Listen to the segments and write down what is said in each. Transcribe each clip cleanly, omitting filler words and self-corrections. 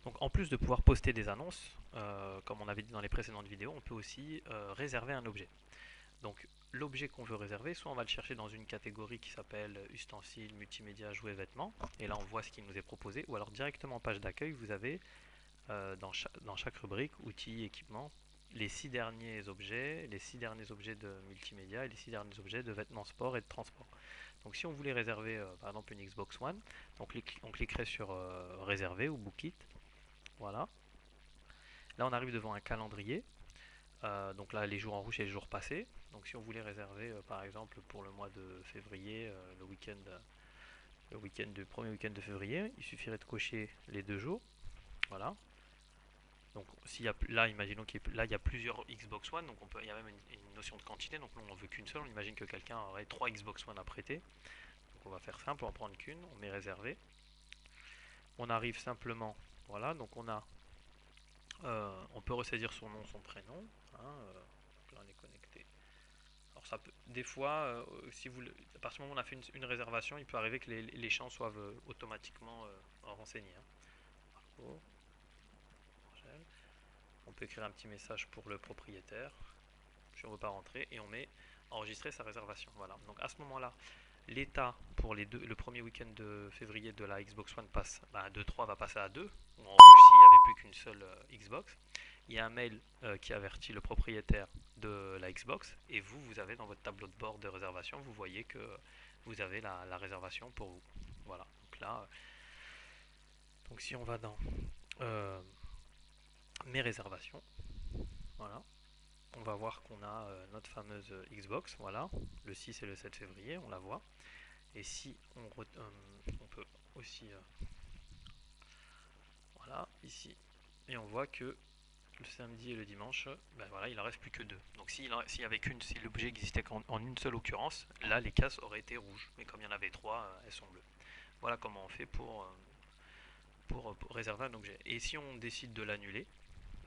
Donc en plus de pouvoir poster des annonces, comme on avait dit dans les précédentes vidéos, on peut aussi réserver un objet. Donc l'objet qu'on veut réserver, soit on va le chercher dans une catégorie qui s'appelle ustensiles, multimédia, jouets, vêtements, et là on voit ce qui nous est proposé, ou alors directement en page d'accueil, vous avez dans chaque rubrique, outils, équipements, les 6 derniers objets, les 6 derniers objets de multimédia et les 6 derniers objets de vêtements sport et de transport. Donc si on voulait réserver par exemple une Xbox One, on cliquerait sur réserver ou book it. Voilà. Là on arrive devant un calendrier. Donc là les jours en rouge c'est les jours passés. Donc si on voulait réserver par exemple pour le mois de février, le premier week-end de février, il suffirait de cocher les 2 jours. Voilà. Donc s'il y a, là, imaginons qu'il y, là, il y a plusieurs Xbox One, donc il y a même une notion de quantité, donc nous on veut qu'une seule, on imagine que quelqu'un aurait 3 Xbox One à prêter. Donc on va faire simple, on va en prendre qu'une, on met réservé. On arrive simplement, voilà, donc on peut ressaisir son nom, son prénom. Hein, là on est connecté. Alors ça peut, des fois, si vous, à partir du moment où on a fait une réservation, il peut arriver que les champs soient automatiquement renseignés. Hein. Marco, Angèle. On peut écrire un petit message pour le propriétaire. Si on ne veut pas rentrer, et on met enregistrer sa réservation. Voilà. Donc à ce moment-là, l'état pour le premier week-end de février de la Xbox One passe de 3 va passer à 2, ou en rouge s'il n'y avait plus qu'une seule Xbox. Il y a un mail qui avertit le propriétaire de la Xbox, et vous avez dans votre tableau de bord de réservation, vous voyez que vous avez la réservation pour vous. Voilà. Donc là, donc si on va dans euh, mes réservations, voilà, on va voir qu'on a notre fameuse Xbox, voilà, le 6 et le 7 février, on la voit. Et si on peut aussi, voilà, ici, et on voit que le samedi et le dimanche, ben voilà, il en reste plus que deux. Donc s'il y avait si l'objet existait en une seule occurrence, là les cases auraient été rouges. Mais comme il y en avait trois, elles sont bleues. Voilà comment on fait pour réserver un objet. Et si on décide de l'annuler,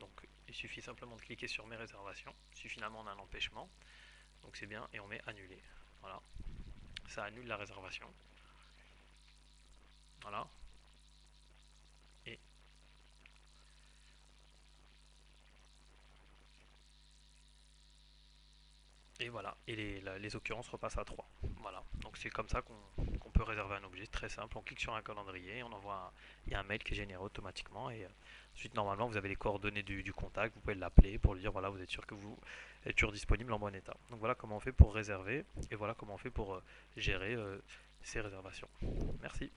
donc il suffit simplement de cliquer sur mes réservations. Si finalement on a un empêchement, donc c'est bien, et on met annuler. Voilà, ça annule la réservation. Voilà. Et, et voilà. Et les occurrences repassent à 3. Voilà. Donc c'est comme ça qu'on peut réserver un objet. Très simple. On clique sur un calendrier, on envoie il y a un mail qui est généré automatiquement. Et ensuite, normalement, vous avez les coordonnées du contact. Vous pouvez l'appeler pour lui dire voilà, vous êtes sûr que vous êtes toujours disponible en bon état. Donc voilà comment on fait pour réserver. Et voilà comment on fait pour gérer ces réservations. Merci.